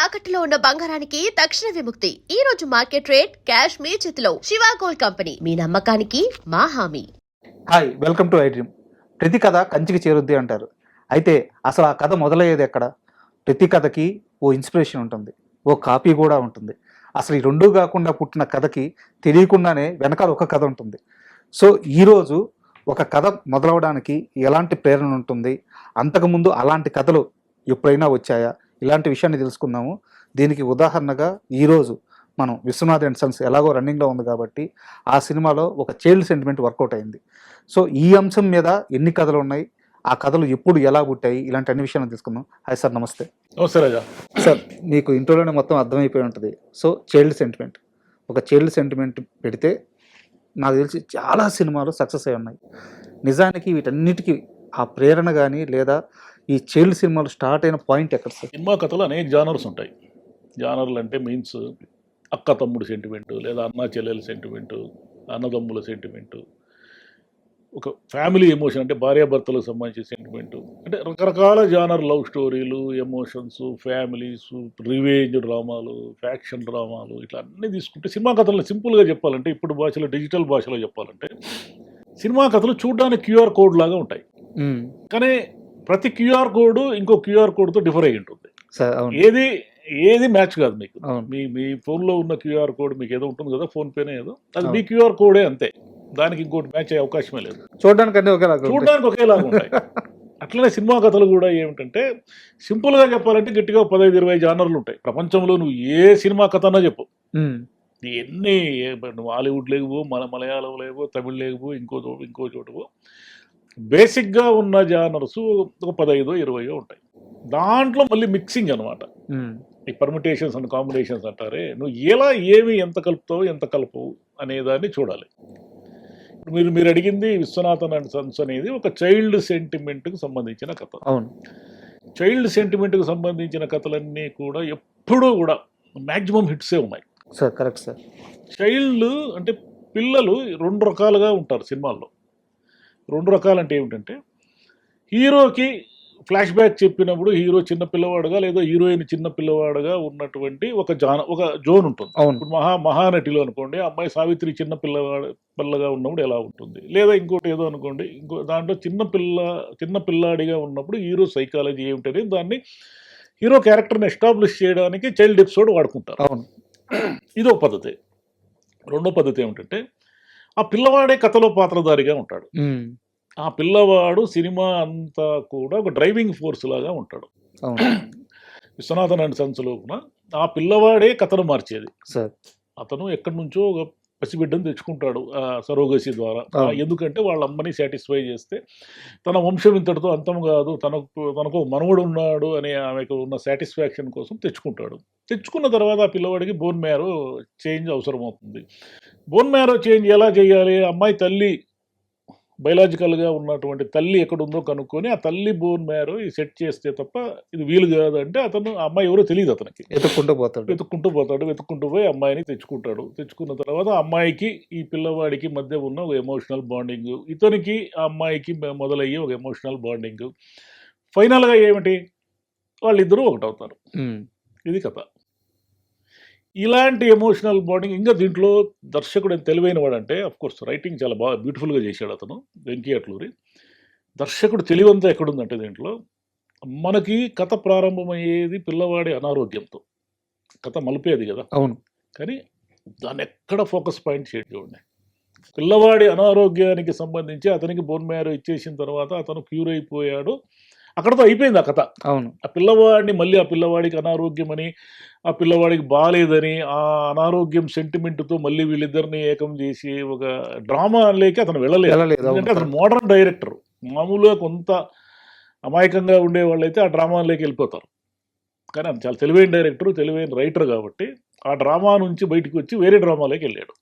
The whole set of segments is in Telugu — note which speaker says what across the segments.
Speaker 1: తాకట్టులో ఉన్న బంగారానికి తక్షణ విముక్తి. ఈ రోజు మార్కెట్ రేట్ క్యాష్ మీ చేతిలో. శివ గోల్డ్ కంపెనీ, మీ నమ్మకానికి మా హామీ.
Speaker 2: Hi, welcome to I dream. ప్రతి కథ కంచికి చేరుద్ది అంటారు. అయితే అసలు ఆ కథ మొదలయ్యేది ఎక్కడ? ప్రతి కథకి ఓ ఇన్స్పిరేషన్ ఉంటుంది, ఓ కాపీ కూడా ఉంటుంది. అసలు ఈ రెండూ కాకుండా పుట్టిన కథకి తెలియకుండానే వెనకాల ఒక కథ ఉంటుంది. సో ఈరోజు ఒక కథ మొదలవడానికి ఎలాంటి ప్రేరణ ఉంటుంది, అంతకుముందు అలాంటి కథలు ఎప్పుడైనా వచ్చాయా, ఇలాంటి విషయాన్ని తెలుసుకుందాము. దీనికి ఉదాహరణగా ఈరోజు మనం విశ్వనాథ్ అండ్ సన్స్ ఎలాగో రన్నింగ్లో ఉంది కాబట్టి ఆ సినిమాలో ఒక చైల్డ్ సెంటిమెంట్ వర్కౌట్ అయింది. సో ఈ అంశం మీద ఎన్ని కథలు ఉన్నాయి, ఆ కథలు ఎప్పుడు ఎలా పుట్టాయి, ఇలాంటి అన్ని విషయాలను తెలుసుకుందాం. హాయ్ సార్, నమస్తే.
Speaker 3: నమస్తే రాజా.
Speaker 2: సార్, మీకు ఇంట్లోనే మొత్తం అర్థమైపోయి ఉంటుంది. సో చైల్డ్ సెంటిమెంట్, ఒక చైల్డ్ సెంటిమెంట్ పెడితే నాకు తెలిసి చాలా సినిమాలు సక్సెస్ అయి ఉన్నాయి. నిజానికి వీటన్నిటికీ ఆ ప్రేరణ కానీ లేదా ఈ చైల్డ్ సినిమాలు స్టార్ట్ అయిన పాయింట్ ఎక్కడ సార్?
Speaker 3: సినిమా కథలు అనేక జానర్స్ ఉంటాయి. జానర్లు అంటే మీన్స్ అక్క తమ్ముడు సెంటిమెంటు, లేదా అన్న చెల్లెల సెంటిమెంటు, అన్నదమ్ముల సెంటిమెంటు, ఒక ఫ్యామిలీ ఎమోషన్ అంటే భార్యాభర్తలకు సంబంధించిన సెంటిమెంటు, అంటే రకరకాల జానర్, లవ్ స్టోరీలు, ఎమోషన్స్, ఫ్యామిలీస్, రివేంజ్ డ్రామాలు, ఫ్యాక్షన్ డ్రామాలు, ఇట్లా అన్నీ తీసుకుంటే సినిమా కథలను సింపుల్గా చెప్పాలంటే, ఇప్పుడు భాషలో డిజిటల్ భాషలో చెప్పాలంటే, సినిమా కథలు చూడడానికి క్యూఆర్ కోడ్ లాగా ఉంటాయి. కానీ ప్రతి క్యూఆర్ కోడ్ ఇంకో క్యూఆర్ కోడ్తో డిఫర్ అయ్యి ఉంటుంది. ఏది మ్యాచ్ కాదు మీకు. మీ ఫోన్లో ఉన్న క్యూఆర్ కోడ్ మీకు ఏదో ఉంటుంది కదా, ఫోన్పేనే ఏదో, అది మీ క్యూఆర్ కోడే అంతే. దానికి ఇంకోటి మ్యాచ్ అయ్యే అవకాశమే లేదు.
Speaker 2: చూడడానికి
Speaker 3: ఒకేలాగా ఉంటాయి. అట్లనే సినిమా కథలు కూడా ఏమిటంటే, సింపుల్గా చెప్పాలంటే గట్టిగా 15-20 జానర్లు ఉంటాయి ప్రపంచంలో. నువ్వు ఏ సినిమా కథ అన్నా చెప్పు, ఎన్ని, నువ్వు హాలీవుడ్ లేకపో, మలయాళం లేకపో, తమిళ్ లేకపో, ఇంకో చోటు బేసిక్గా ఉన్న జానర్స్ ఒక 15-20 ఉంటాయి. దాంట్లో మళ్ళీ మిక్సింగ్ అనమాట, ఈ పర్మిటేషన్స్ అండ్ కాంబినేషన్స్ అంటారే. నువ్వు ఎలా ఏమి ఎంత కలుపుతావు ఎంత కలుపువు అనేదాన్ని చూడాలి. మీరు అడిగింది విశ్వనాథన్ అండ్ సన్స్ అనేది ఒక చైల్డ్ సెంటిమెంట్కి సంబంధించిన కథ.
Speaker 2: అవును,
Speaker 3: చైల్డ్ సెంటిమెంట్కి సంబంధించిన కథలన్నీ కూడా ఎప్పుడూ కూడా మ్యాక్సిమం హిట్సే ఉన్నాయి
Speaker 2: సార్. Correct sir.
Speaker 3: చైల్డ్ అంటే పిల్లలు 2 రకాలుగా ఉంటారు సినిమాల్లో. 2 రకాలు అంటే ఏమిటంటే, హీరోకి ఫ్లాష్ బ్యాక్ చెప్పినప్పుడు హీరో చిన్న పిల్లవాడుగా లేదా హీరోయిన్ చిన్న పిల్లవాడుగా ఉన్నటువంటి ఒక జోన్ ఉంటుంది. ఇప్పుడు మహానటిలో అనుకోండి, అమ్మాయి సావిత్రి చిన్న పిల్లగా ఉన్నప్పుడు ఎలా ఉంటుంది, లేదా ఇంకోటి ఏదో అనుకోండి, ఇంకో దాంట్లో చిన్న పిల్లాడిగా ఉన్నప్పుడు హీరో సైకాలజీ ఏమిటని దాన్ని హీరో క్యారెక్టర్ని ఎస్టాబ్లిష్ చేయడానికి చైల్డ్ ఎపిసోడ్ వాడుకుంటారు.
Speaker 2: అవును,
Speaker 3: ఇది ఒక పద్ధతి. రెండో పద్ధతి ఏమిటంటే, ఆ పిల్లవాడే కథలో పాత్రధారిగా ఉంటాడు. ఆ పిల్లవాడు సినిమా అంతా కూడా ఒక డ్రైవింగ్ ఫోర్స్ లాగా ఉంటాడు. విశ్వనాథన్ అండ్ సన్స్లో కూడా ఆ పిల్లవాడే కథను మార్చేది. అతను ఎక్కడి నుంచో ఒక పసిబిడ్డను తెచ్చుకుంటాడు సరోగసి ద్వారా. ఎందుకంటే వాళ్ళ అమ్మని సాటిస్ఫై చేస్తే తన వంశం ఇంతటితో అంతం కాదు, తనకు మనవడు ఉన్నాడు అనే ఆమెకు ఉన్న సాటిస్ఫాక్షన్ కోసం తెచ్చుకుంటాడు. తెచ్చుకున్న తర్వాత ఆ పిల్లవాడికి బోన్ మ్యారో చేంజ్ అవసరం అవుతుంది. బోన్ మ్యారో చేంజ్ ఎలా చేయాలి? అమ్మాయి తల్లి, బయలాజికల్గా ఉన్నటువంటి తల్లి ఎక్కడుందో కనుక్కొని ఆ తల్లి బోన్ మ్యారో సెట్ చేస్తే తప్ప ఇది వీలు కాదంటే అతను, ఆ అమ్మాయి ఎవరో తెలియదు అతనికి, వెతుక్కుంటూ పోయి అమ్మాయిని తెచ్చుకుంటాడు. తెచ్చుకున్న తర్వాత అమ్మాయికి ఈ పిల్లవాడికి మధ్య ఉన్న ఒక ఎమోషనల్ బాండింగ్, ఇతనికి ఆ అమ్మాయికి మొదలయ్యే ఒక ఎమోషనల్ బాండింగ్, ఫైనల్గా ఏమిటి, వాళ్ళిద్దరూ ఒకటవుతారు. ఇది కథ. ఇలాంటి ఎమోషనల్ బాండింగ్. ఇంకా దీంట్లో దర్శకుడు ఎంత తెలివైన వాడంటే, అఫ్కోర్స్ రైటింగ్ చాలా బాగా బ్యూటిఫుల్గా చేశాడు అతను, వెంకీ అట్లూరి. దర్శకుడు తెలివంతా ఎక్కడుందంటే, దీంట్లో మనకి కథ ప్రారంభమయ్యేది పిల్లవాడి అనారోగ్యంతో. కథ మలిపేది కదా.
Speaker 2: అవును,
Speaker 3: కానీ దాన్ని ఎక్కడ ఫోకస్ పాయింట్ చేయడం చూడండి. పిల్లవాడి అనారోగ్యానికి సంబంధించి అతనికి బోన్ మ్యారో ఇచ్చేసిన తర్వాత అతను క్యూర్ అయిపోయాడు, అక్కడతో అయిపోయింది ఆ కథ.
Speaker 2: అవును,
Speaker 3: ఆ పిల్లవాడిని మళ్ళీ ఆ పిల్లవాడికి అనారోగ్యం అని, ఆ పిల్లవాడికి బాగాలేదని, ఆ అనారోగ్యం సెంటిమెంట్తో మళ్ళీ వీళ్ళిద్దరిని ఏకం చేసి ఒక డ్రామా లేక అతను వెళ్ళలేదు. ఎందుకంటే అతను మోడర్న్ డైరెక్టర్. మామూలుగా కొంత అమాయకంగా ఉండే వాళ్ళైతే ఆ డ్రామాలోకి వెళ్ళిపోతారు. కానీ అది చాలా తెలివైన డైరెక్టర్, తెలివైన రైటర్ కాబట్టి ఆ డ్రామా నుంచి బయటకు వచ్చి వేరే డ్రామాలోకి వెళ్ళాడు.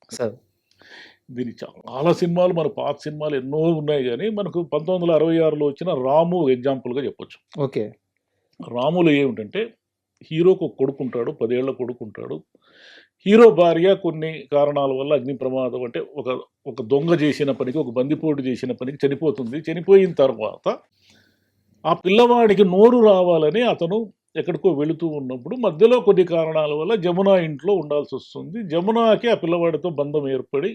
Speaker 3: దీని చాలా సినిమాలు, మన పాత సినిమాలు ఎన్నో ఉన్నాయి, కానీ మనకు 1966లో వచ్చిన రాము ఎగ్జాంపుల్గా చెప్పొచ్చు.
Speaker 2: ఓకే.
Speaker 3: రాములో ఏమిటంటే, హీరోకు ఒక కొడుకుంటాడు, 10 ఏళ్ల కొడుకుంటాడు. హీరో భార్య కొన్ని కారణాల వల్ల అగ్ని ప్రమాదం అంటే ఒక దొంగ చేసిన పనికి, ఒక బందిపోటు చేసిన పనికి చనిపోతుంది. చనిపోయిన తర్వాత ఆ పిల్లవాడికి నోరు రావాలని అతను ఎక్కడికో వెళుతూ ఉన్నప్పుడు మధ్యలో కొన్ని కారణాల వల్ల జమున ఇంట్లో ఉండాల్సి వస్తుంది. జమునకి ఆ పిల్లవాడితో బంధం ఏర్పడి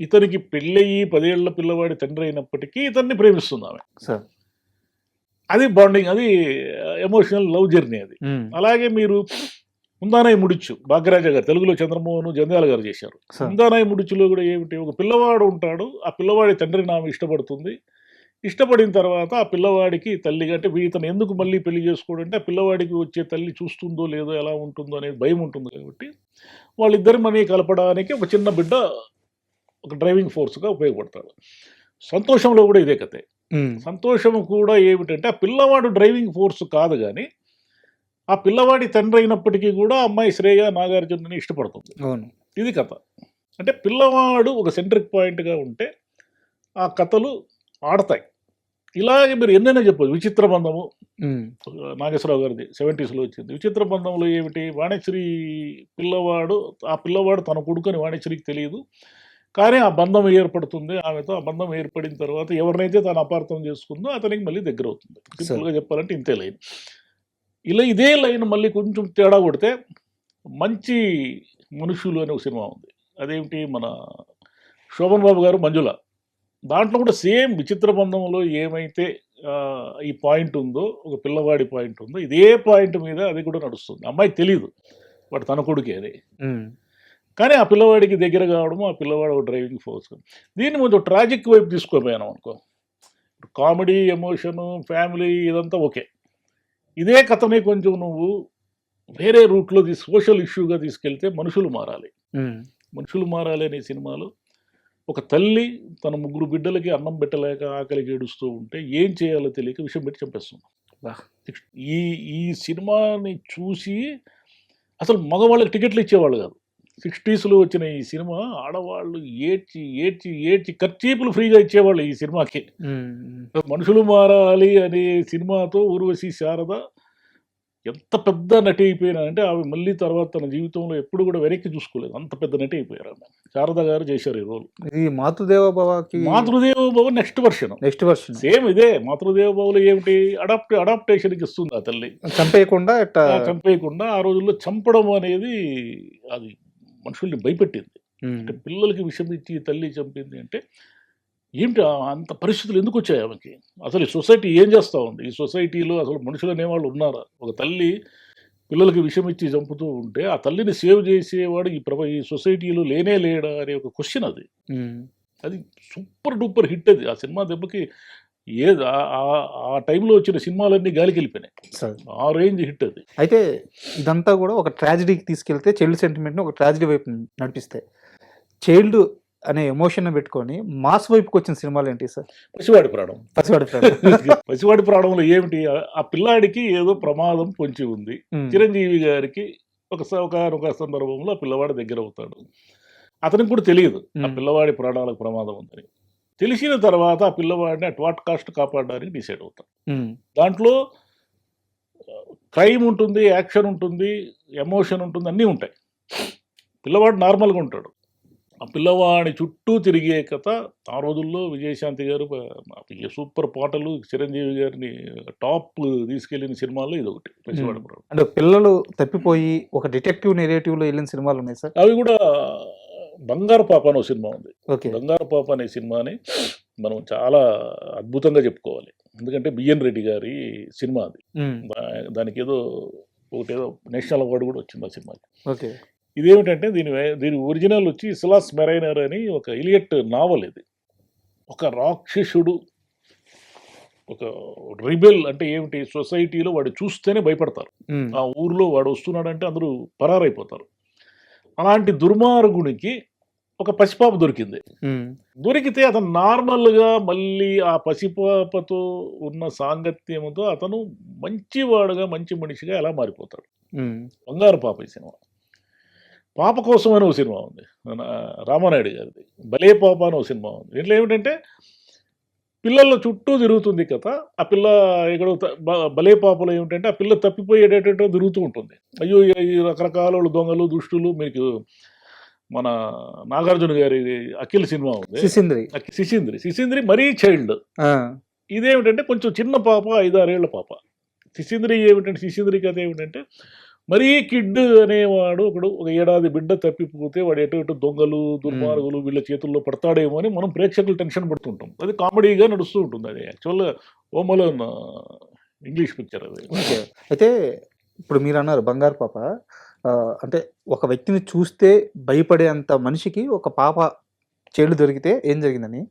Speaker 3: ఇతనికి పెళ్ళయి 10 ఏళ్ల పిల్లవాడి తండ్రి అయినప్పటికీ ఇతన్ని ప్రేమిస్తుంది ఆమె.
Speaker 2: సార్.
Speaker 3: అది బాండింగ్, అది ఎమోషనల్ లవ్ జర్నీ అది. అలాగే మీరు ముందానాయి ముడిచ్చు భాగ్యరాజ గారు, తెలుగులో చంద్రమోహన్ జంధ్యాల గారు చేశారు.
Speaker 2: సార్.
Speaker 3: ముందానాయి ముడిచులో కూడా ఏమిటి, ఒక పిల్లవాడు ఉంటాడు, ఆ పిల్లవాడి తండ్రిని ఆమె ఇష్టపడుతుంది. ఇష్టపడిన తర్వాత ఆ పిల్లవాడికి తల్లిగా అంటే ఇతను ఎందుకు మళ్ళీ పెళ్లి చేసుకోవడంటే ఆ పిల్లవాడికి వచ్చే తల్లి చూస్తుందో లేదో ఎలా ఉంటుందో అనేది భయం ఉంటుంది కాబట్టి వాళ్ళిద్దరి మనీ కలపడానికి ఒక చిన్న బిడ్డ ఒక డ్రైవింగ్ ఫోర్స్గా ఉపయోగపడతాడు. సంతోషంలో కూడా ఇదే కథే. సంతోషం కూడా ఏమిటంటే ఆ పిల్లవాడు డ్రైవింగ్ ఫోర్స్ కాదు కానీ ఆ పిల్లవాడి తండ్రి అయినప్పటికీ కూడా అమ్మాయి శ్రేయ నాగార్జునని ఇష్టపడుతుంది.
Speaker 2: అవును.
Speaker 3: ఇది కథ. అంటే పిల్లవాడు ఒక సెంట్రిక్ పాయింట్గా ఉంటే ఆ కథలు ఆడతాయి. ఇలాగే మీరు ఎన్నైనా చెప్పచ్చు. విచిత్ర బంధము నాగేశ్వరరావు గారిది 70s వచ్చింది. విచిత్ర బంధంలో ఏమిటి, వాణిశ్రీ పిల్లవాడు, ఆ పిల్లవాడు తన కొడుకుని వాణిశ్రీకి తెలియదు, కానీ ఆ బంధం ఏర్పడుతుంది ఆమెతో. ఆ బంధం ఏర్పడిన తర్వాత ఎవరినైతే తను అపార్థం చేసుకుందో అతనికి మళ్ళీ దగ్గర అవుతుంది. సింపుల్గా చెప్పాలంటే ఇంతే లైన్. ఇలా ఇదే లైన్ మళ్ళీ కొంచెం తేడా కొడితే మంచి మనుషులు అనే ఒక సినిమా ఉంది. అదేమిటి, మన శోభన్ బాబు గారు మంజుల, దాంట్లో కూడా సేమ్ విచిత్ర బంధంలో ఏమైతే ఈ పాయింట్ ఉందో, ఒక పిల్లవాడి పాయింట్ ఉందో, ఇదే పాయింట్ మీద అది కూడా నడుస్తుంది. అమ్మాయికి తెలియదు వాడు తన కొడుకే అది, కానీ ఆ పిల్లవాడికి దగ్గర కావడము, ఆ పిల్లవాడు ఒక డ్రైవింగ్ ఫోర్స్. దీన్ని కొంచెం ట్రాజిక్ వైపు తీసుకోపోయాను అనుకో, కామెడీ, ఎమోషను, ఫ్యామిలీ ఇదంతా ఓకే. ఇదే కథనే కొంచెం నువ్వు వేరే రూట్లో సోషల్ ఇష్యూగా తీసుకెళ్తే మనుషులు మారాలి. మనుషులు మారాలి అనే సినిమాలో ఒక తల్లి తన 3 బిడ్డలకి అన్నం పెట్టలేక ఆకలికి ఏడుస్తూ ఉంటే ఏం చేయాలో తెలియక విషయం పెట్టి చంపేస్తుంది. ఈ ఈ సినిమాని చూసి అసలు మగవాళ్ళకి టికెట్లు ఇచ్చేవాళ్ళు కాదు. 60s వచ్చిన ఈ సినిమా ఆడవాళ్ళు ఏడ్చి ఏడ్చి ఏడ్చి ఖర్చీపులు ఫ్రీగా ఇచ్చేవాళ్ళు ఈ సినిమాకి. మనుషులు మారాలి అనే సినిమాతో ఊర్వశి శారద ఎంత పెద్ద నటి అయిపోయినా అంటే ఆమె మళ్ళీ తర్వాత తన జీవితంలో ఎప్పుడు కూడా వెనక్కి చూసుకోలేదు, అంత పెద్ద నటి అయిపోయారు ఆమె. శారద గారు చేశారు ఈ రోల్.
Speaker 2: ఇది మాతృదేవోభవకి,
Speaker 3: మాతృదేవోభవ నెక్స్ట్ వర్షన్ సేమ్ ఇదే. మాతృదేవోభవలో ఏమిటి, అడాప్టేషన్కి ఇస్తుంది ఆ తల్లి, చంపేయకుండా. ఆ రోజుల్లో చంపడం అనేది అది మనుషుల్ని భయపెట్టింది. అంటే పిల్లలకి విషం ఇచ్చి తల్లి చంపింది అంటే ఏమిటి, అంత పరిస్థితులు ఎందుకు వచ్చాయి ఆమెకి? అసలు ఈ సొసైటీ ఏం చేస్తూ ఉంది? ఈ సొసైటీలో అసలు మనుషులు అనేవాళ్ళు ఉన్నారా? ఒక తల్లి పిల్లలకి విషం ఇచ్చి చంపుతూ ఉంటే ఆ తల్లిని సేవ్ చేసేవాడు ఈ సొసైటీలో లేనే లేడా అనే ఒక క్వశ్చన్ అది. అది సూపర్ డూపర్ హిట్ అది. ఆ సినిమా దెబ్బకి ఆ టైంలో వచ్చిన సినిమాలన్నీ గాలికి వెళ్ళిపోయినాయి. ఆ రేంజ్ హిట్ అది.
Speaker 2: అయితే ఇదంతా కూడా ఒక ట్రాజడీకి తీసుకెళ్తే చైల్డ్ సెంటిమెంట్ని ఒక ట్రాజడీ వైపు నడిపిస్తాయి. చైల్డ్ అనే ఎమోషన్ పెట్టుకొని మాస్ వైపుకి వచ్చిన సినిమాలు ఏంటి సార్?
Speaker 3: పసివాడి ప్రాణం. పసివాడి ప్రాణంలో ఏమిటి, ఆ పిల్లాడికి ఏదో ప్రమాదం పొంచి ఉంది. చిరంజీవి గారికి ఒక సందర్భంలో ఆ పిల్లవాడి దగ్గర అవుతాడు. అతనికి కూడా తెలియదు ఆ పిల్లవాడి ప్రాణాలకు ప్రమాదం ఉందని. తెలిసిన తర్వాత ఆ పిల్లవాడిని అట్ వాట్ కాస్ట్ కాపాడడానికి డిసైడ్ అవుతాడు. దాంట్లో క్రైమ్ ఉంటుంది, యాక్షన్ ఉంటుంది, ఎమోషన్ ఉంటుంది, అన్నీ ఉంటాయి. పిల్లవాడు నార్మల్గా ఉంటాడు. ఆ పిల్లవాడి చుట్టూ తిరిగే కథ. ఆ రోజుల్లో విజయశాంతి గారు సూపర్ పాటలు, చిరంజీవి గారిని టాప్ తీసుకెళ్లిన సినిమాల్లో ఇది ఒకటి పసివాడి ప్రాణం.
Speaker 2: అంటే పిల్లలు తప్పిపోయి ఒక డిటెక్టివ్ నెరేటివ్లో వెళ్ళిన సినిమాలు ఉన్నాయి సార్.
Speaker 3: అవి కూడా బంగారు పాప అనే సినిమా ఉంది. బంగారు పాప అనే సినిమాని మనం చాలా అద్భుతంగా చెప్పుకోవాలి. ఎందుకంటే బిఎన్ రెడ్డి గారి సినిమా అది. దానికి ఏదో నేషనల్ అవార్డు కూడా వచ్చింది ఆ సినిమాకి.
Speaker 2: ఓకే.
Speaker 3: ఇదేమిటంటే దీని ఒరిజినల్ వచ్చి ఇస్లాస్ మెరైనర్ అని ఒక ఇలియట్ నావల్. ఇది ఒక రాక్షసుడు, ఒక రిబెల్ అంటే ఏమిటి, సొసైటీలో వాడు చూస్తేనే భయపడతారు. ఆ ఊర్లో వాడు వస్తున్నాడంటే అందరూ పరారైపోతారు. అలాంటి దుర్మార్గునికి ఒక పసిపాప దొరికింది. దొరికితే అతను నార్మల్గా మళ్ళీ ఆ పసిపాపతో ఉన్న సాంగత్యంతో అతను మంచివాడుగా, మంచి మనిషిగా ఎలా మారిపోతాడు. బంగారు పాప ఈ సినిమా. పాప కోసం అని ఒక సినిమా ఉంది రామానాయుడు గారిది, భలే పాప అని ఒక సినిమా ఉంది. దీంట్లో ఏమిటంటే పిల్లల చుట్టూ తిరుగుతుంది కథ. ఆ పిల్ల ఎక్కడో భలే పాపలో ఏమిటంటే ఆ పిల్ల తప్పిపోయేటట్టు తిరుగుతూ ఉంటుంది. అయ్యో ఈ రకరకాల దొంగలు, దుష్టులు. మీకు మన నాగార్జున గారి అఖిల్ సినిమా ఉంది, సిసింద్రి మరీ చైల్డ్. ఇదేమిటంటే కొంచెం చిన్న పాప, 5-6 ఏళ్ల పాప. శిశీంద్రి ఏమిటంటే శిశీంద్రి కథ ఏమిటంటే మరీ కిడ్ అనేవాడు ఒకడు ఒక ఏడాది బిడ్డ తప్పిపోతే వాడు ఎటు ఇటు దొంగలు దుర్మార్గులు వీళ్ళ చేతుల్లో పడతాడేమో అని మనం ప్రేక్షకులు టెన్షన్ పడుతుంటాం. అది కామెడీగా నడుస్తూ ఉంటుంది. అది యాక్చువల్గా ఓమలో ఇంగ్లీష్ పిక్చర్ అది.
Speaker 2: ఓకే. అయితే ఇప్పుడు మీరు అన్నారు బంగారు పాప అంటే ఒక వ్యక్తిని చూస్తే భయపడేంత మనిషికి ఒక పాప చెడు దొరికితే ఏం జరిగిందని.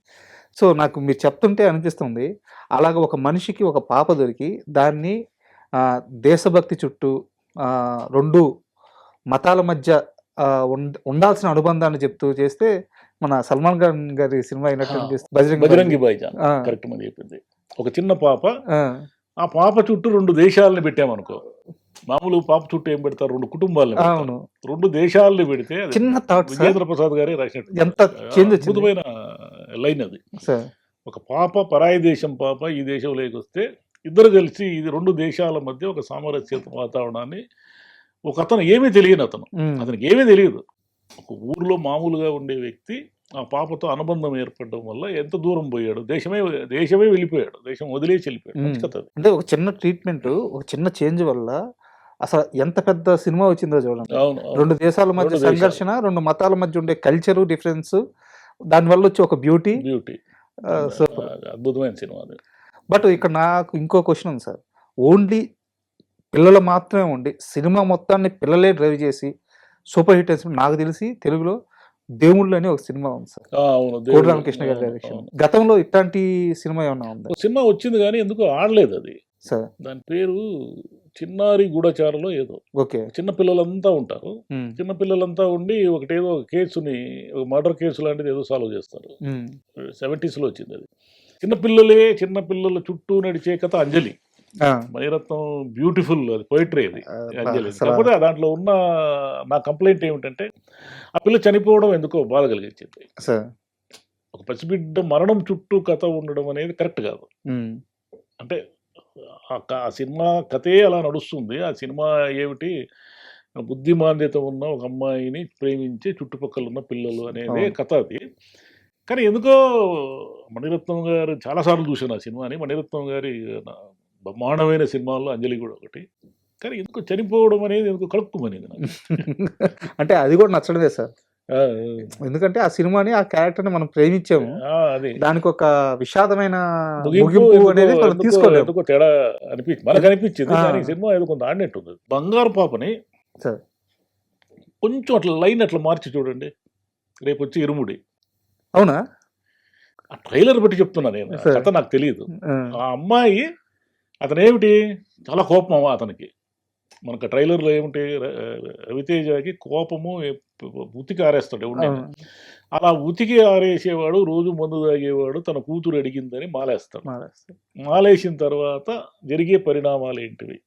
Speaker 2: సో నాకు మీరు చెప్తుంటే అనిపిస్తుంది అలాగ ఒక మనిషికి ఒక పాప దొరికి దాన్ని దేశభక్తి చుట్టూ రెండు మతాల మధ్య ఉండాల్సిన అనుబంధాన్ని చెప్తూ చేస్తే మన సల్మాన్ ఖాన్ గారి సినిమా అయినట్టు అనిపిస్తుంది.
Speaker 3: బజరంగి భాయ్జాన్ కరెక్ట్ మంది చెప్పింది. ఒక చిన్న పాప, ఆ పాప చుట్టూ 2 దేశాలను పెట్టామనుకో. మామూలు పాప చుట్టూ ఏం పెడతారు, 2 కుటుంబాలను.
Speaker 2: అవును,
Speaker 3: 2 దేశాలను పెడితే
Speaker 2: చిన్న థాట్
Speaker 3: విజేంద్ర ప్రసాద్ గారే రాసినట్టు
Speaker 2: ఎంత చేంజ్
Speaker 3: అద్భుతమైన లైన్ అది. ఒక పాప పరాయి దేశం పాప ఈ దేశంలోకి వస్తే ఇద్దరు కలిసి ఇది 2 దేశాల మధ్య ఒక సామరస్య వాతావరణాన్ని, ఒక అతను ఏమీ తెలియని అతనికి ఏమీ తెలియదు, ఒక ఊర్లో మామూలుగా ఉండే వ్యక్తి ఆ పాపతో అనుబంధం ఏర్పడడం వల్ల ఎంత దూరం పోయాడు, దేశమే వెళ్ళిపోయాడు, దేశం వదిలేసి వెళ్ళిపోయాడు. మంచి కథ అది.
Speaker 2: అంటే ఒక చిన్న ట్రీట్మెంట్, ఒక చిన్న చేంజ్ వల్ల అసలు ఎంత పెద్ద సినిమా వచ్చిందో చూడండి. 2 దేశాల మధ్య సంఘర్షణ, 2 మతాల మధ్య ఉండే కల్చరు డిఫరెన్స్, దానివల్ల వచ్చి ఒక బ్యూటీ.
Speaker 3: అద్భుతమైన సినిమా అది.
Speaker 2: బట్ ఇక్కడ నాకు ఇంకో క్వశ్చన్ ఉంది సార్. ఓన్లీ పిల్లలు మాత్రమే ఉండి సినిమా మొత్తాన్ని పిల్లలే డ్రైవ్ చేసి సూపర్ హిట్ అయిన నాకు తెలిసి తెలుగులో దేవుళ్ళు అని ఒక సినిమా ఉంది సార్, కోటి రామకృష్ణ గారి డైరెక్షన్. గతంలో ఇట్లాంటి సినిమా ఏమన్నా ఉందా?
Speaker 3: సినిమా వచ్చింది కానీ ఎందుకు ఆడలేదు అది సార్. దాని పేరు చిన్నారి గూఢచారులో ఏదో.
Speaker 2: ఓకే.
Speaker 3: చిన్న పిల్లలంతా ఉంటారు, చిన్న పిల్లలంతా ఉండి ఒకటేదో కేసుని, ఒక మర్డర్ కేసు లాంటిది ఏదో సాల్వ్ చేస్తారు. 70s లో వచ్చింది అది. చిన్న పిల్లల చుట్టూ నడిచే కథ అంజలి. మణిరత్నం బ్యూటిఫుల్, అది పోయిటరీ అది అంజలి. కాకపోతే దాంట్లో ఉన్న నా కంప్లైంట్ ఏమిటంటే ఆ పిల్ల చనిపోవడం ఎందుకో బాధ కలిగించింది. ఒక పసిబిడ్డ మరణం చుట్టూ కథ ఉండడం అనేది కరెక్ట్ కాదు. అంటే ఆ సినిమా కథే అలా నడుస్తుంది. ఆ సినిమా ఏమిటి, బుద్ధిమాంద్యత ఉన్న ఒక అమ్మాయిని ప్రేమించి చుట్టుపక్కల ఉన్న పిల్లలు అనేది కథ అది. కానీ ఎందుకో మణిరత్నం గారు చాలాసార్లు చూశాను ఆ సినిమాని. మణిరత్నం గారి బ్రహ్మాండమైన సినిమాల్లో అంజలి కూడా ఒకటి. కానీ ఎందుకు చనిపోవడం అనేది ఎందుకు కలుపుకోమనేది నాకు.
Speaker 2: అంటే అది కూడా నచ్చడమే సార్. ఎందుకంటే ఆ సినిమాని, ఆ క్యారెక్టర్ ని మనం ప్రేమించాము, దానికి ఒక విషాదమైన ముగింపు అనేది తీసుకోలేదు.
Speaker 3: తేడా మనకు అనిపించింది. కానీ సినిమా ఏదో కొంత ఆడినట్టుంది. బంగారు పాపని కొంచెం అట్లా లైన్ అట్లా మార్చి చూడండి, రేపు వచ్చి ఇరుముడి.
Speaker 2: అవునా?
Speaker 3: ఆ ట్రైలర్ బట్టి చెప్తున్నా నేను, కథ నాకు తెలియదు. ఆ అమ్మాయి అతనేమిటి చాలా కోపం అతనికి. మనకు ట్రైలర్లో ఏమిటి, రవితేజకి కోపము ఉతికి ఆరేస్తాడు ఎవరినైనా. అలా ఉతికి ఆరేసేవాడు, రోజు మందు తాగేవాడు, తన కూతురు అడిగిందని మాలేస్తాడు. మాలేసిన తర్వాత జరిగే పరిణామాలు ఏంటివి?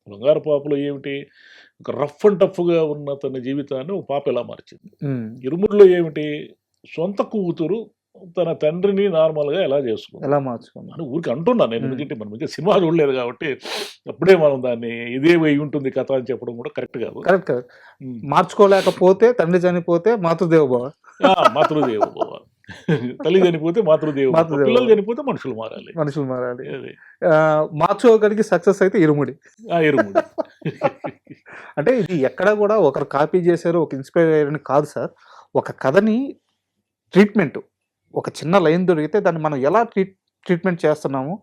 Speaker 3: బంగారు పాపలో ఏమిటి, ఒక రఫ్ అండ్ టఫ్గా ఉన్న తన జీవితాన్ని ఒక పాప ఎలా మార్చింది. ఇరుముడిలో ఏమిటి, సొంత కూతురు తన తండ్రిని నార్మల్గా ఎలా మార్చుకుంది అని ఊరికి అంటున్నాను నేను. ఎందుకంటే మనం ఇంకా సినిమా చూడలేదు కాబట్టి అప్పుడే మనం దాన్ని ఇదే పోయి ఉంటుంది కథ అని చెప్పడం కూడా కరెక్ట్ కాదు.
Speaker 2: కరెక్ట్. మార్చుకోలేకపోతే తండ్రి చనిపోతే మాతృదేవోభవ,
Speaker 3: తల్లి చనిపోతే మాతృదేవోభవ, పిల్లలు చనిపోతే మనుషులు మారాలి.
Speaker 2: మార్చుకోగలిగి సక్సెస్ అయితే ఇరుముడి. అంటే ఇది ఎక్కడ కూడా ఒకరు కాపీ చేశారు, ఒక ఇన్స్పైర్ అయ్యారని కాదు సార్. ఒక కథని ట్రీట్మెంట్, ఒక చిన్న లైన్ దొరికితే దాన్ని మనం ఎలా ట్రీట్మెంట్ చేస్తున్నాము,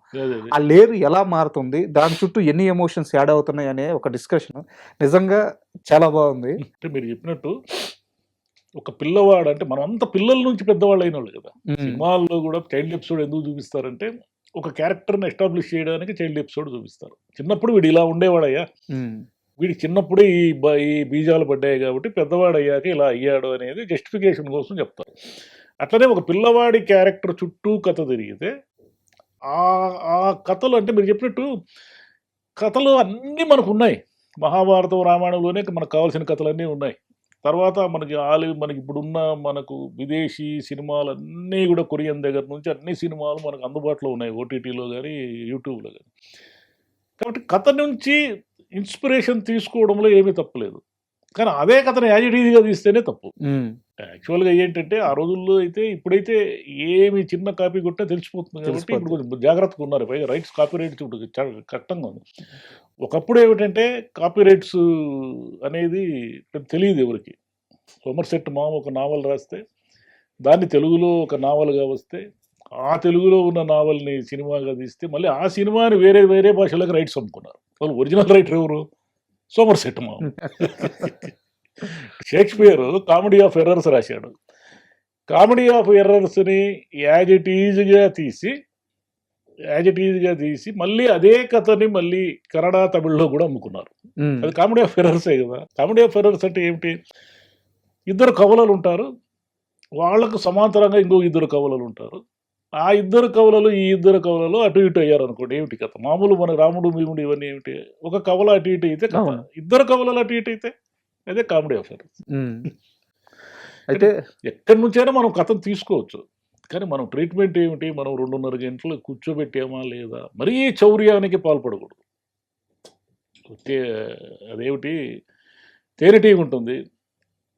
Speaker 2: ఆ లేయర్ ఎలా మారుతుంది, దాని చుట్టూ ఎన్ని ఎమోషన్స్ యాడ్ అవుతున్నాయి అనే ఒక డిస్కషన్ నిజంగా చాలా బాగుంది.
Speaker 3: అంటే మీరు చెప్పినట్టు ఒక పిల్లవాడు అంటే మనం అంత పిల్లల నుంచి పెద్దవాళ్ళు అయిన వాళ్ళు కదా. సినిమాల్లో కూడా చైల్డ్ ఎపిసోడ్ ఎందుకు చూపిస్తారంటే ఒక క్యారెక్టర్ని ఎస్టాబ్లిష్ చేయడానికి చైల్డ్ ఎపిసోడ్ చూపిస్తారు. చిన్నప్పుడు వీడు ఇలా ఉండేవాడయ్యా, వీడికి చిన్నప్పుడే ఈ బీజాలు పడ్డాయి కాబట్టి పెద్దవాడయ్యాక ఇలా అయ్యాడు అనేది జస్టిఫికేషన్ కోసం చెప్తారు. అట్లనే ఒక పిల్లవాడి క్యారెక్టర్ చుట్టూ కథ తిరిగితే ఆ కథలు అంటే మీరు చెప్పినట్టు కథలు అన్నీ మనకు ఉన్నాయి. మహాభారతం రామాయణంలోనే మనకు కావాల్సిన కథలన్నీ ఉన్నాయి. తర్వాత మనకి ఇప్పుడున్న మనకు విదేశీ సినిమాలన్నీ కూడా కొరియన్ దగ్గర నుంచి అన్ని సినిమాలు మనకు అందుబాటులో ఉన్నాయి, ఓటీటీలో కానీ యూట్యూబ్లో కానీ. కాబట్టి కథ నుంచి ఇన్స్పిరేషన్ తీసుకోవడంలో ఏమీ తప్పలేదు. కానీ అదే కథను యాజ్ ఇట్ ఈజీగా తీస్తేనే తప్పు.
Speaker 2: ఉమ్,
Speaker 3: యాక్చువల్గా ఏంటంటే ఆ రోజుల్లో అయితే ఇప్పుడైతే ఏమి చిన్న కాపీ కొట్టినా తెలిసిపోతుంది కాబట్టి ఇప్పుడు
Speaker 2: తెలిసిపోతుంది.
Speaker 3: కొంచెం జాగ్రత్తగా ఉన్నారు. పైగా రైట్స్ కాపీ రైట్స్ ఇప్పుడు చాలా కష్టంగా ఉంది. ఒకప్పుడు ఏమిటంటే కాపీ రైట్స్ అనేది పెద్ద తెలియదు ఎవరికి. సోమర్సెట్ మామ ఒక నావల్ రాస్తే దాన్ని తెలుగులో ఒక నావల్గా వస్తే ఆ తెలుగులో ఉన్న నావల్ని సినిమాగా తీస్తే మళ్ళీ ఆ సినిమాని వేరే వేరే భాషలకు రైట్స్ అమ్ముకున్నారు. వాళ్ళు ఒరిజినల్ రైటర్ ఎవరు? సోమర్సెట్ మామ. షేక్స్పియర్ కామెడీ ఆఫ్ ఎర్రర్స్ రాశాడు. కామెడీ ఆఫ్ ఎర్రర్స్ని యాజ్ ఇట్ ఈజ్గా తీసి మళ్ళీ అదే కథని మళ్ళీ కన్నడ తమిళ్లో కూడా అమ్ముకున్నారు.
Speaker 2: ఉమ్,
Speaker 3: అది కామెడీ ఆఫ్ ఎర్రర్సే కదా. కామెడీ ఆఫ్ ఎర్రర్స్ అంటే ఏమిటి? ఇద్దరు కవలలు ఉంటారు, వాళ్ళకు సమాంతరంగా ఇంకో ఇద్దరు కవలలు ఉంటారు. ఆ ఇద్దరు కవలలు ఈ ఇద్దరు కవలలు అటు ఇటు అయ్యారు అనుకోండి. ఏమిటి కథ? మామూలు మన రాముడు భీముడు ఇవన్నీ ఏమిటి? ఒక కవల అటు ఇటు అయితే కథ.
Speaker 2: అవును.
Speaker 3: ఇద్దరు కవలలు అటు ఇటు అయితే అదే కామెడీ ఆఫ్ ఎర్రర్స్.
Speaker 2: ఉమ్. అయితే
Speaker 3: ఎక్కడి నుంచైనా మనం కథను తీసుకోవచ్చు. కానీ మనం ట్రీట్మెంట్ ఏమిటి? మనం 2:30 గంటలు కూర్చోబెట్టామా లేదా? మరీ చౌర్యానికి పాల్పడకూడదు. అదేమిటి, తేనెటీగ ఉంటుంది,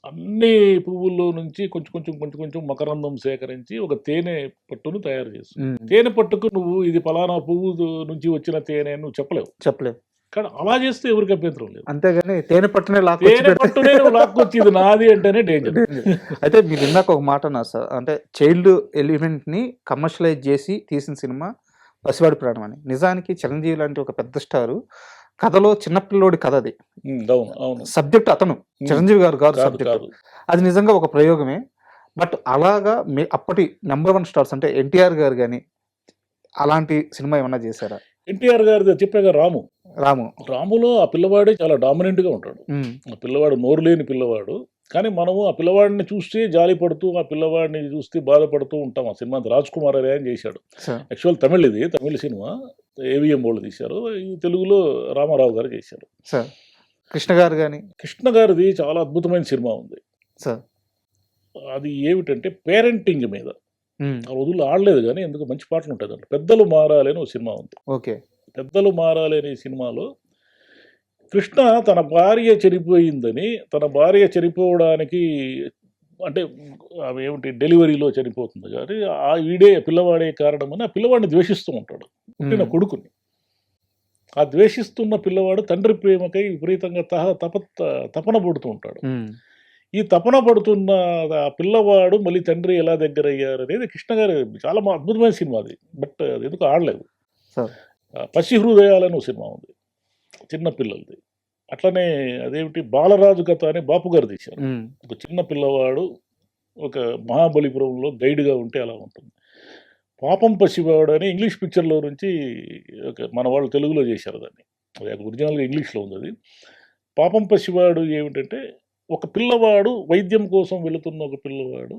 Speaker 3: అన్ని పువ్వుల్లో నుంచి కొంచెం మకరందం సేకరించి ఒక తేనె పట్టును తయారు చేస్తుంది.
Speaker 2: ఉమ్,
Speaker 3: తేనె పట్టుకు నువ్వు ఇది ఫలానా పువ్వు నుంచి వచ్చిన తేనె అని నువ్వు చెప్పలేవు.
Speaker 2: చెప్పలేదు.
Speaker 3: కానీ అలా చేస్తే ఎవరికి అభ్యంతరం లేదు.
Speaker 2: అంతేగాని తేనె పట్టునే లాక్కొచ్చి
Speaker 3: తేనె పట్టునే నువ్వు లాక్కొచ్చి ఇది నాది అంటేనే డేంజర్.
Speaker 2: అయితే మీరు ఇందాక ఒక మాట అన్నారు సార్, అంటే చైల్డ్ ఎలిమెంట్ ని కమర్షియలైజ్ చేసి తీసిన సినిమా పసివాడి ప్రాణం అని. నిజానికి చిరంజీవి లాంటి ఒక పెద్ద స్టారు కథలో చిన్నపిల్లోడి కథ అది.
Speaker 3: అవును అవును.
Speaker 2: సబ్జెక్ట్ అతను చిరంజీవి గారు కాదు
Speaker 3: కాదు
Speaker 2: సబ్జెక్ట్.
Speaker 3: కాదు.
Speaker 2: అది నిజంగా ఒక ప్రయోగమే. బట్ అలాగా అప్పటి నెంబర్ 1 స్టార్స్ అంటే ఎన్టీఆర్ గారు కానీ అలాంటి సినిమా ఏమన్నా చేశారా?
Speaker 3: ఎన్టీఆర్ గారిది చెప్పాక రాము. రాములో ఆ పిల్లవాడే చాలా డామినెంట్గా ఉంటాడు.
Speaker 2: ఉమ్,
Speaker 3: ఆ పిల్లవాడు నోరు లేని పిల్లవాడు. కానీ మనము ఆ పిల్లవాడిని చూస్తే జాలి పడుతూ, ఆ పిల్లవాడిని చూస్తే బాధపడుతూ ఉంటాం. ఆ సినిమా రాజ్ కుమార్ అనే ఆయన చేశాడు.
Speaker 2: సార్
Speaker 3: యాక్చువల్ తమిళ సినిమా, ఏవిఎం వాళ్ళు తీశారు. ఈ తెలుగులో రామారావు గారు చేశారు.
Speaker 2: సార్ కృష్ణ గారు కానీ
Speaker 3: కృష్ణ గారిది చాలా అద్భుతమైన సినిమా ఉంది.
Speaker 2: సార్
Speaker 3: అది ఏమిటంటే పేరెంటింగ్ మీద.
Speaker 2: ఉమ్,
Speaker 3: ఆ రోజుల్లో ఆడలేదు కానీ ఎందుకు మంచి పాటలు ఉంటాయి దాంట్లో. పెద్దలు మారాలి అని ఒక సినిమా ఉంది.
Speaker 2: ఓకే.
Speaker 3: పెద్దలు మారాలి అనే సినిమాలో కృష్ణ తన భార్య చనిపోయిందని, తన భార్య చనిపోవడానికి అంటే అవి ఏమిటి డెలివరీలో చనిపోతుంది కానీ ఆ పిల్లవాడే కారణమని ఆ పిల్లవాడిని ద్వేషిస్తూ ఉంటాడు, పుట్టిన
Speaker 2: ఉమ్,
Speaker 3: కొడుకుని. ఆ ద్వేషిస్తున్న పిల్లవాడు తండ్రి ప్రేమకై విపరీతంగా తపన పడుతూ ఉంటాడు.
Speaker 2: ఉమ్,
Speaker 3: ఈ తపన పడుతున్న ఆ పిల్లవాడు మళ్ళీ తండ్రి ఎలా దగ్గర అయ్యారు అనేది కృష్ణ గారి చాలా అద్భుతమైన సినిమా అది. బట్ అది ఎందుకు ఆడలేదు.
Speaker 2: సార్
Speaker 3: పసి హృదయాలని ఒక సినిమా ఉంది చిన్న పిల్లలది. అట్లనే అదేమిటి బాలరాజు కథ అని బాపు గారు తీశారు.
Speaker 2: ఉమ్,
Speaker 3: ఒక చిన్న పిల్లవాడు ఒక మహాబలిపురంలో గైడ్గా ఉంటే అలా ఉంటుంది. పాపం పసివాడు అని ఇంగ్లీష్ పిక్చర్లో నుంచి మన వాళ్ళు తెలుగులో చేశారు దాన్ని. అది ఒరిజినల్గా ఇంగ్లీష్లో ఉంది అది. పాపం పసివాడు ఏమిటంటే ఒక పిల్లవాడు వైద్యం కోసం వెళుతున్న ఒక పిల్లవాడు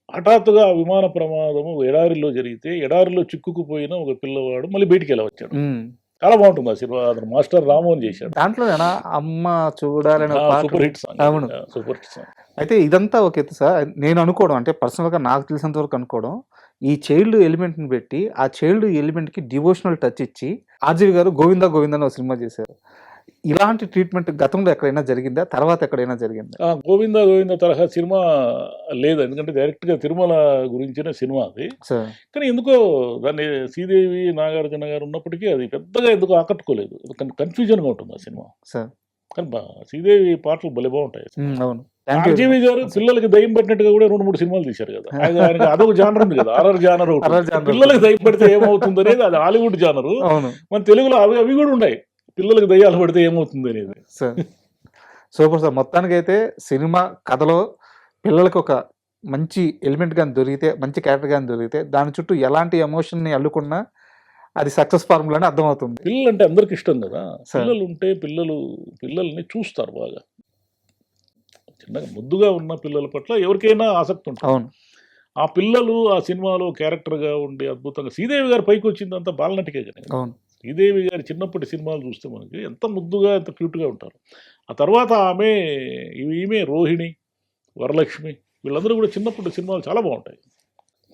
Speaker 3: హఠాత్తుగా విమాన ప్రమాదము ఎడారిలో జరిగితే ఎడారిలో చిక్కుకుపోయిన ఒక పిల్లవాడు మళ్ళీ బయటికి ఎలా వచ్చాడు.
Speaker 2: ఉమ్.
Speaker 3: చాలా బాగుంటుంది ఆ సినిమా. అతను మాస్టర్ రామోహన్ చేశాడు.
Speaker 2: దాంట్లోనేనా అమ్మ చూడాలని ఒక పాట?
Speaker 3: Super hit song.
Speaker 2: అవును.
Speaker 3: Super hit song.
Speaker 2: అయితే ఇదంతా ఒక ఎత్తు సార్. నేను అనుకోవడం అంటే పర్సనల్గా నాకు తెలిసినంత వరకు అనుకోవడం, ఈ చైల్డ్ ఎలిమెంట్ని పెట్టి ఆ చైల్డ్ ఎలిమెంట్కి డివోషనల్ టచ్ ఇచ్చి ఆర్జీవి గారు గోవిందా గోవిందా అని ఒక సినిమా చేశారు. ఇలాంటి ట్రీట్మెంట్ గతంలో ఎక్కడైనా జరిగిందా? తర్వాత ఎక్కడైనా జరిగిందా?
Speaker 3: గోవిందా గోవిందా తరహా సినిమా లేదు, ఎందుకంటే డైరెక్ట్గా తిరుమల గురించిన సినిమా అది.
Speaker 2: సార్
Speaker 3: కానీ ఎందుకో దాన్ని శ్రీదేవి నాగార్జున గారు ఉన్నప్పటికీ అది పెద్దగా ఎందుకు ఆకట్టుకోలేదు. కన్ఫ్యూజన్గా ఉంటుంది ఆ సినిమా.
Speaker 2: సార్
Speaker 3: కానీ శ్రీదేవి పాటలు భలే బాగుంటాయి.
Speaker 2: అవును. Thank you.
Speaker 3: ఆర్జీవి గారు పిల్లలకి దయ్యం పెట్టినట్టుగా కూడా 2-3 సినిమాలు తీశారు కదా. ఆయనకి అదొక జానర్ ఉంది కదా, హారర్ జానర్. పిల్లలకి దయ్యం పెడితే ఏమవుతుంది అనేది అది హాలీవుడ్ జానరు.
Speaker 2: అవును.
Speaker 3: మన తెలుగులో అవి కూడా ఉన్నాయి, పిల్లలకి దయ్యాలు పడితే ఏమవుతుంది అనేది.
Speaker 2: Sir super sir. మొత్తానికైతే సినిమా కథలో పిల్లలకి ఒక మంచి ఎలిమెంట్ కానీ దొరికితే, మంచి క్యారెక్టర్ కానీ దొరికితే దాని చుట్టూ ఎలాంటి ఎమోషన్ని అల్లుకున్నా అది సక్సెస్ ఫార్ములా అని అర్థమవుతుంది.
Speaker 3: పిల్లలు అంటే అందరికి ఇష్టం కదా. పిల్లలు ఉంటే పిల్లల్ని చూస్తారు బాగా. చిన్నగా ముద్దుగా ఉన్న పిల్లల పట్ల ఎవరికైనా ఆసక్తి ఉంటుంది.
Speaker 2: అవును.
Speaker 3: ఆ పిల్లలు ఆ సినిమాలో క్యారెక్టర్గా ఉండి అద్భుతంగా శ్రీదేవి గారు పైకి వచ్చిందంతా బాలనటికే కానీ.
Speaker 2: అవును.
Speaker 3: శ్రీదేవి గారి చిన్నప్పటి సినిమాలు చూస్తే మనకి ఎంత ముద్దుగా ఎంత క్యూట్గా ఉంటారు. ఆ తర్వాత ఈమె రోహిణి, వరలక్ష్మి వీళ్ళందరూ కూడా చిన్నప్పటి సినిమాలు చాలా బాగుంటాయి.